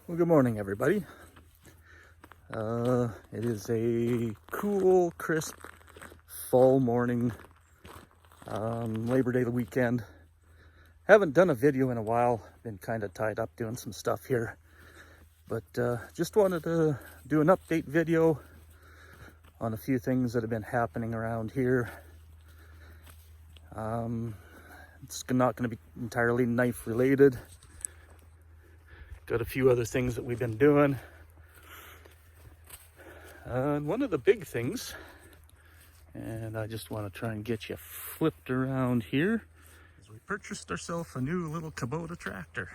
Well, good morning, everybody. It is a cool, crisp fall morning, Labor Day weekend. Haven't done a video in a while. Been kind of tied up doing some stuff here, but just wanted to do an update video on a few things that have been happening around here. It's not going to be entirely knife related. Got a few other things that we've been doing. And one of the big things, and I just want to try and get you flipped around here, is we purchased ourselves a new little Kubota tractor.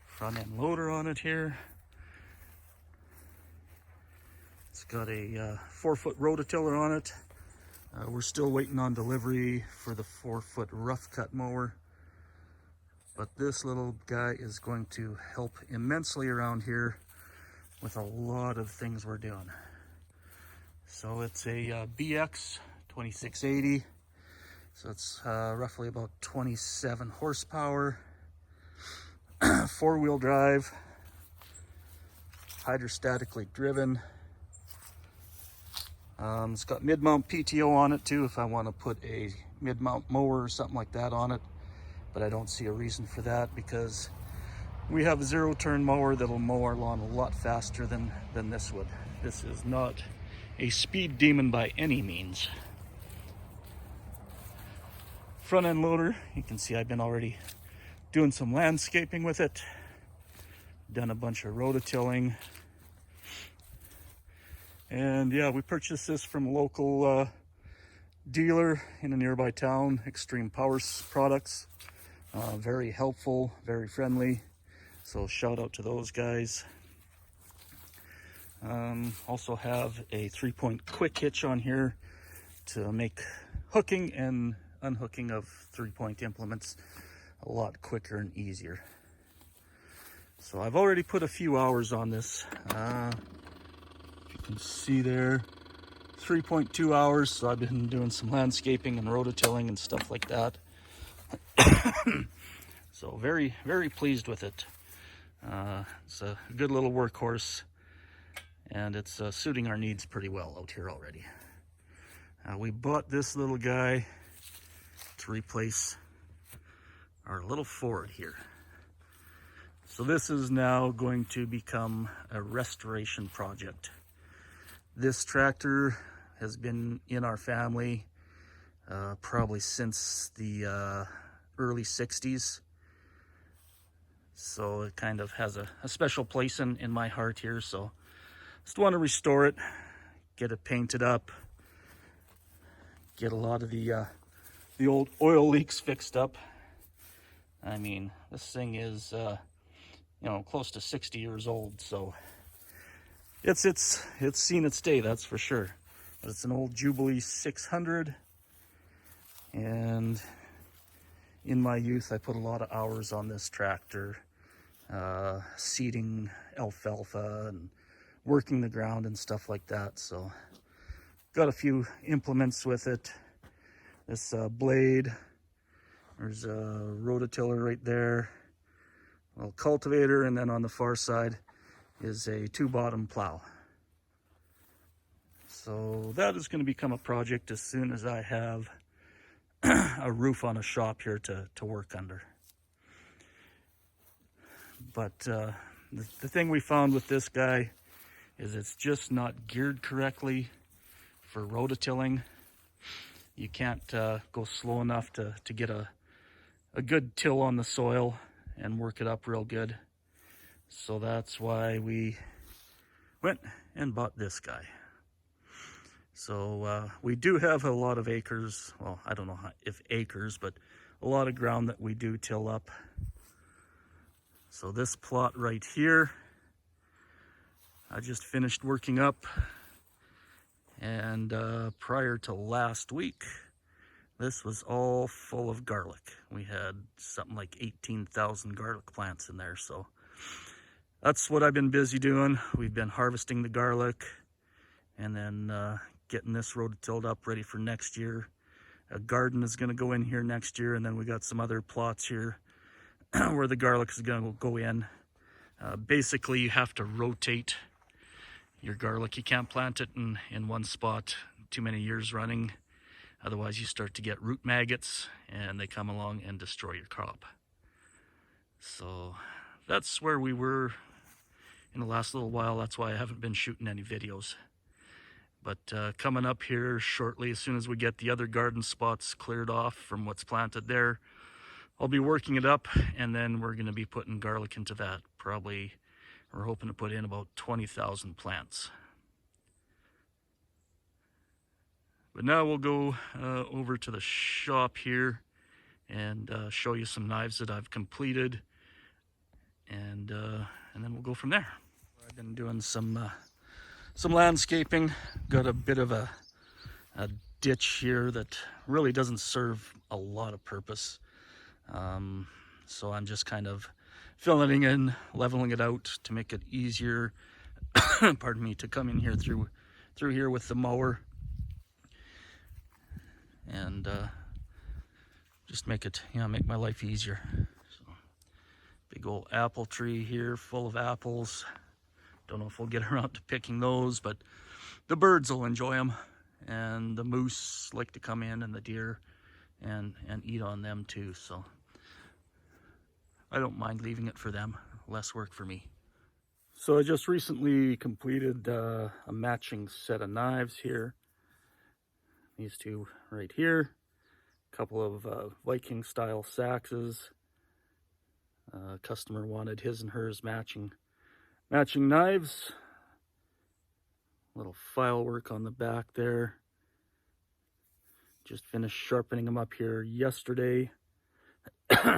Front end loader on it here. It's got a 4-foot rototiller on it. We're still waiting on delivery for the 4-foot rough cut mower. But this little guy is going to help immensely around here with a lot of things we're doing. So it's a BX 2680. So it's roughly about 27 horsepower, 4-wheel drive, hydrostatically driven. It's got mid-mount PTO on it too if I want to put a mid-mount mower or something like that on it. But I don't see a reason for that because we have a 0-turn mower that'll mow our lawn a lot faster than this would. This is not a speed demon by any means. Front end loader, you can see I've been already doing some landscaping with it. Done a bunch of rototilling. And yeah, we purchased this from a local dealer in a nearby town, Extreme Power Products. Very helpful, very friendly. So shout out to those guys. Also have a 3-point quick hitch on here to make hooking and unhooking of 3-point implements a lot quicker and easier. So I've already put a few hours on this. If you can see there, 3.2 hours. So I've been doing some landscaping and rototilling and stuff like that. So very, very pleased with it. It's a good little workhorse, and it's suiting our needs pretty well out here already. We bought this little guy to replace our little Ford here. So this is now going to become a restoration project. This tractor has been in our family probably since the early 60s. So it kind of has a special place in my heart here. So just want to restore it, get it painted up, get a lot of the old oil leaks fixed up. I mean, this thing is close to 60 years old, so it's seen its day, that's for sure. But it's an old Jubilee 600, and in my youth I put a lot of hours on this tractor, seeding alfalfa and working the ground and stuff like that. So got a few implements with it. This blade, there's a rototiller right there, a little cultivator, and then on the far side is a 2-bottom plow. So that is going to become a project as soon as I have a roof on a shop here to work under. But the thing we found with this guy is it's just not geared correctly for rototilling. You can't go slow enough to get a good till on the soil and work it up real good. So that's why we went and bought this guy. So we do have a lot of acres. Well, I don't know if acres, but a lot of ground that we do till up. So this plot right here, I just finished working up, and prior to last week, this was all full of garlic. We had something like 18,000 garlic plants in there. So that's what I've been busy doing. We've been harvesting the garlic and then getting this rototilled up ready for next year. A garden is going to go in here next year, and then we got some other plots here where the garlic is going to go in. Basically, you have to rotate your garlic. You can't plant it in one spot too many years running. Otherwise, you start to get root maggots, and they come along and destroy your crop. So that's where we were in the last little while. That's why I haven't been shooting any videos. But coming up here shortly, as soon as we get the other garden spots cleared off from what's planted there, I'll be working it up, and then we're going to be putting garlic into that. Probably, we're hoping to put in about 20,000 plants. But now we'll go over to the shop here and show you some knives that I've completed, and then we'll go from there. I've been doing some landscaping. Got a bit of a ditch here that really doesn't serve a lot of purpose. So I'm just kind of filling in, leveling it out to make it easier, pardon me, to come in here through here with the mower, and just make it, make my life easier. So, big old apple tree here full of apples. Don't know if we'll get around to picking those, but the birds will enjoy them, and the moose like to come in, and the deer, and eat on them too. So I don't mind leaving it for them. Less work for me. So I just recently completed a matching set of knives here. These two right here. A couple of Viking style saxes. Customer wanted his and hers matching knives. Little file work on the back there. Just finished sharpening them up here yesterday.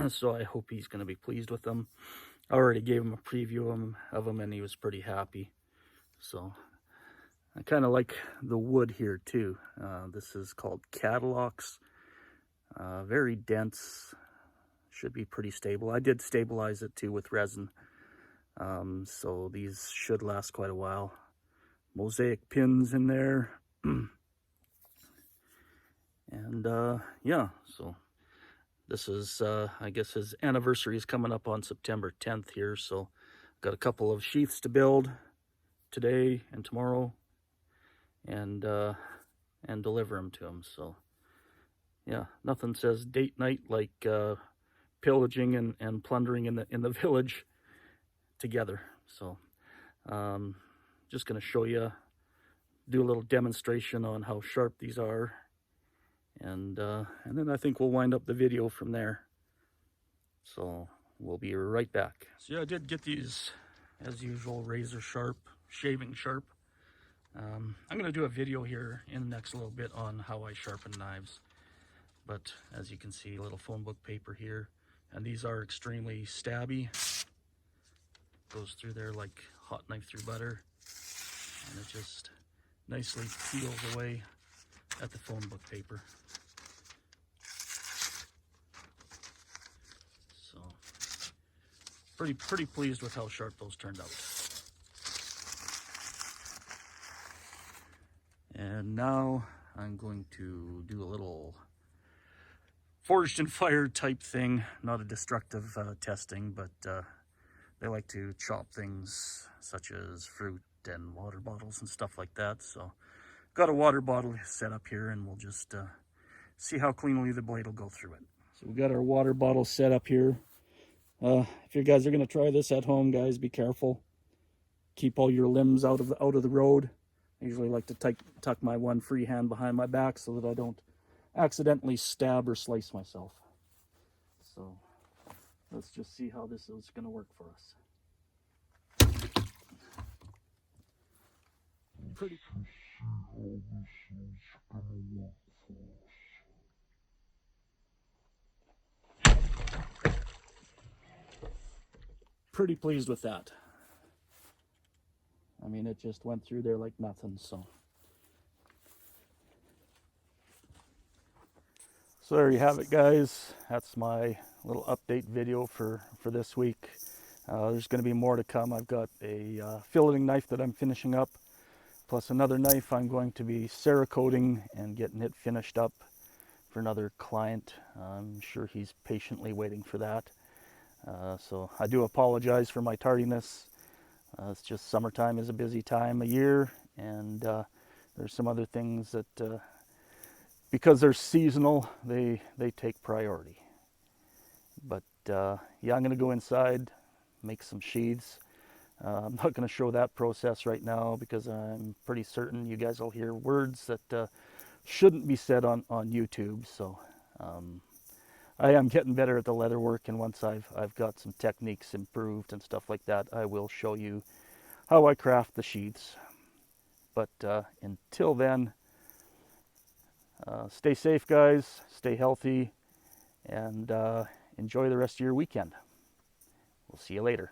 So I hope he's going to be pleased with them. I already gave him a preview of them, and he was pretty happy. So I kind of like the wood here too. This is called Catalox. Very dense. Should be pretty stable. I did stabilize it too with resin. So these should last quite a while. Mosaic pins in there. And yeah, so this is, I guess his anniversary is coming up on September 10th here. So got a couple of sheaths to build today and tomorrow, and deliver them to him. So yeah, nothing says date night like pillaging and plundering in the village together. So just going to show you, do a little demonstration on how sharp these are, and then I think we'll wind up the video from there. So we'll be right back. So yeah, I did get these, as usual, razor sharp, shaving sharp. I'm going to do a video here in the next little bit on how I sharpen knives. But as you can see, a little phone book paper here, and these are extremely stabby. Goes through there like hot knife through butter, and it just nicely peels away at the phone book paper. So pretty pleased with how sharp those turned out. And now I'm going to do a little forged and fired type thing, not a destructive testing, but they like to chop things such as fruit and water bottles and stuff like that. So got a water bottle set up here, and we'll just see how cleanly the blade will go through it. So we got our water bottle set up here. If you guys are going to try this at home, guys, be careful. Keep all your limbs out of the road. I usually like to tuck my one free hand behind my back so that I don't accidentally stab or slice myself. So let's just see how this is going to work for us. Pretty pleased with that. I mean, it just went through there like nothing. So there you have it, guys. That's my little update video for this week. There's going to be more to come. I've got a filleting knife that I'm finishing up, plus another knife I'm going to be Cerakoting and getting it finished up for another client. I'm sure he's patiently waiting for that. So I do apologize for my tardiness. It's just summertime is a busy time of year, and there's some other things that, because they're seasonal, they take priority. But yeah, I'm going to go inside, make some sheaths. I'm not going to show that process right now because I'm pretty certain you guys will hear words that shouldn't be said on YouTube. So I am getting better at the leather work, and once I've got some techniques improved and stuff like that, I will show you how I craft the sheaths. But until then, stay safe, guys, stay healthy, and enjoy the rest of your weekend. We'll see you later.